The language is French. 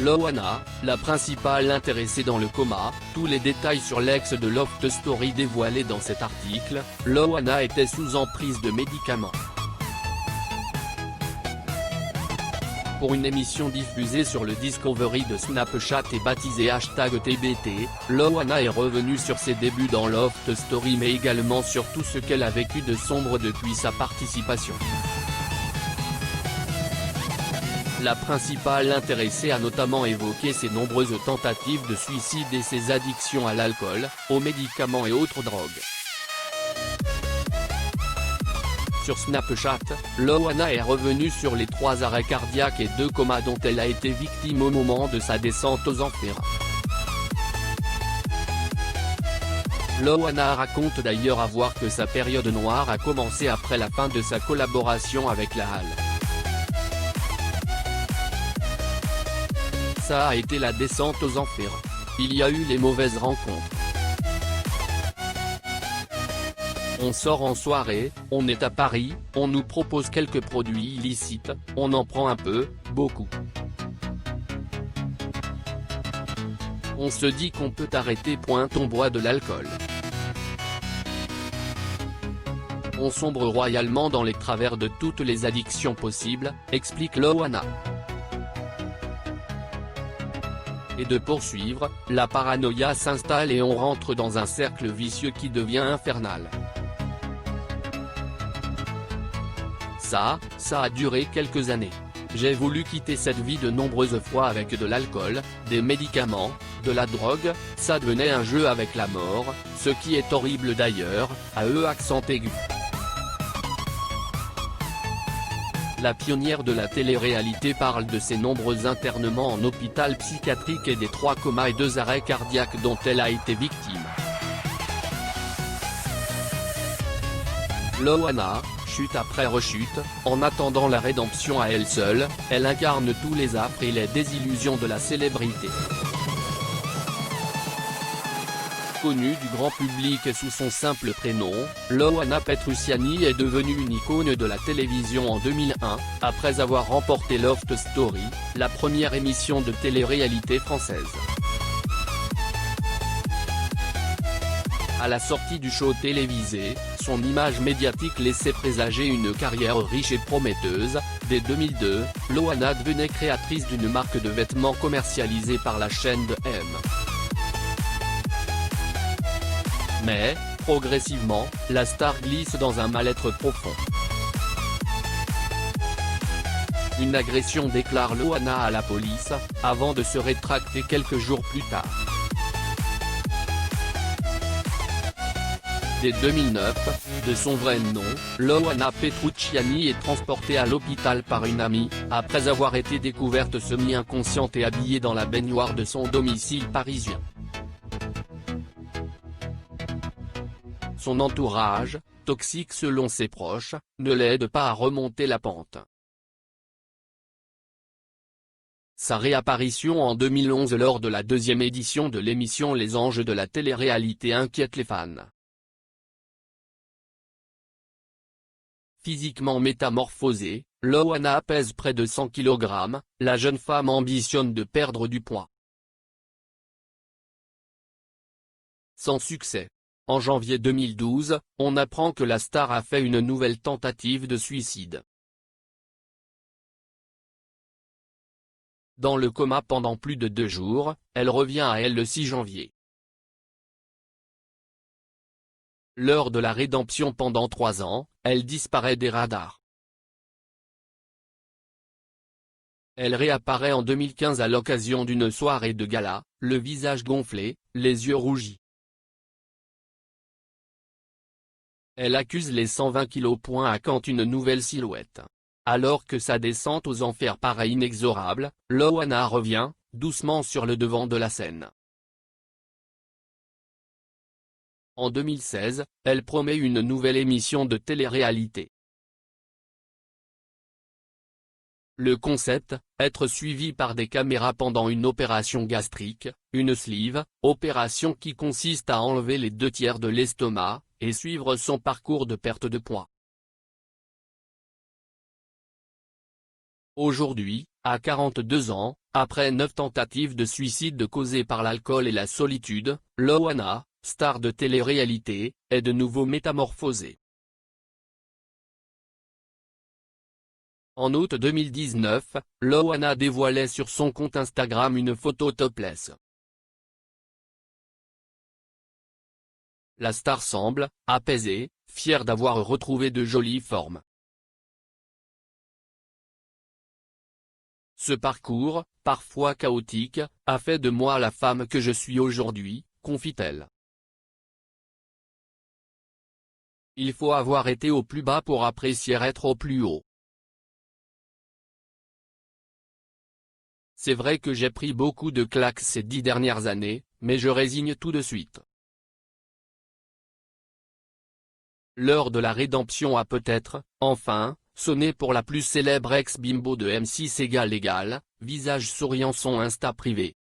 Loana, la principale intéressée dans le coma, tous les détails sur l'ex de Loft Story dévoilés dans cet article. Loana était sous emprise de médicaments. Pour une émission diffusée sur le Discovery de Snapchat et baptisée #TBT, Loana est revenue sur ses débuts dans Loft Story mais également sur tout ce qu'elle a vécu de sombre depuis sa participation. La principale intéressée a notamment évoqué ses nombreuses tentatives de suicide et ses addictions à l'alcool, aux médicaments et autres drogues. Sur Snapchat, Loana est revenue sur les 3 arrêts cardiaques et 2 comas dont elle a été victime au moment de sa descente aux enfers. Loana raconte d'ailleurs avoir que sa période noire a commencé après la fin de sa collaboration avec la Halle. Ça a été la descente aux enfers. Il y a eu les mauvaises rencontres. On sort en soirée, on est à Paris, on nous propose quelques produits illicites, on en prend un peu, beaucoup. On se dit qu'on peut arrêter. On boit de l'alcool. On sombre royalement dans les travers de toutes les addictions possibles, explique Loana. Et de poursuivre, la paranoïa s'installe et on rentre dans un cercle vicieux qui devient infernal. Ça a duré quelques années. J'ai voulu quitter cette vie de nombreuses fois avec de l'alcool, des médicaments, de la drogue, ça devenait un jeu avec la mort, ce qui est horrible d'ailleurs, accent aigu. La pionnière de la télé-réalité parle de ses nombreux internements en hôpital psychiatrique et des 3 comas et 2 arrêts cardiaques dont elle a été victime. Loana, chute après rechute, en attendant la rédemption à elle seule, elle incarne tous les affres et les désillusions de la célébrité. Connue du grand public sous son simple prénom, Loana Petrucciani est devenue une icône de la télévision en 2001, après avoir remporté Loft Story, la première émission de télé-réalité française. À la sortie du show télévisé, son image médiatique laissait présager une carrière riche et prometteuse. Dès 2002, Loana devenait créatrice d'une marque de vêtements commercialisée par la chaîne de M. Mais, progressivement, la star glisse dans un mal-être profond. Une agression, déclare Loana à la police, avant de se rétracter quelques jours plus tard. Dès 2009, de son vrai nom, Loana Petrucciani est transportée à l'hôpital par une amie, après avoir été découverte semi-inconsciente et habillée dans la baignoire de son domicile parisien. Son entourage, toxique selon ses proches, ne l'aide pas à remonter la pente. Sa réapparition en 2011 lors de la 2e édition de l'émission Les Anges de la télé-réalité inquiète les fans. Physiquement métamorphosée, Loana pèse près de 100 kg, la jeune femme ambitionne de perdre du poids. Sans succès. En janvier 2012, on apprend que la star a fait une nouvelle tentative de suicide. Dans le coma pendant plus de 2 jours, elle revient à elle le 6 janvier. Lors de la rédemption pendant 3 ans, elle disparaît des radars. Elle réapparaît en 2015 à l'occasion d'une soirée de gala, le visage gonflé, les yeux rougis. Elle accuse les 120 kilos. À quand une nouvelle silhouette. Alors que sa descente aux enfers paraît inexorable, Loana revient, doucement sur le devant de la scène. En 2016, elle promet une nouvelle émission de télé-réalité. Le concept, être suivi par des caméras pendant une opération gastrique, une sleeve, opération qui consiste à enlever les 2/3 de l'estomac, et suivre son parcours de perte de poids. Aujourd'hui, À 42 ans, après 9 tentatives de suicide causées par l'alcool et la solitude, Loana, star de télé-réalité, est de nouveau métamorphosée. En août 2019, Loana dévoilait sur son compte Instagram une photo topless. La star semble apaisée, fière d'avoir retrouvé de jolies formes. Ce parcours, parfois chaotique, a fait de moi la femme que je suis aujourd'hui, confie-t-elle. Il faut avoir été au plus bas pour apprécier être au plus haut. C'est vrai que j'ai pris beaucoup de claques ces 10 dernières années, mais je résigne tout de suite. L'heure de la rédemption a peut-être, enfin, sonné pour la plus célèbre ex-bimbo de M6 égale, visage souriant son Insta privé.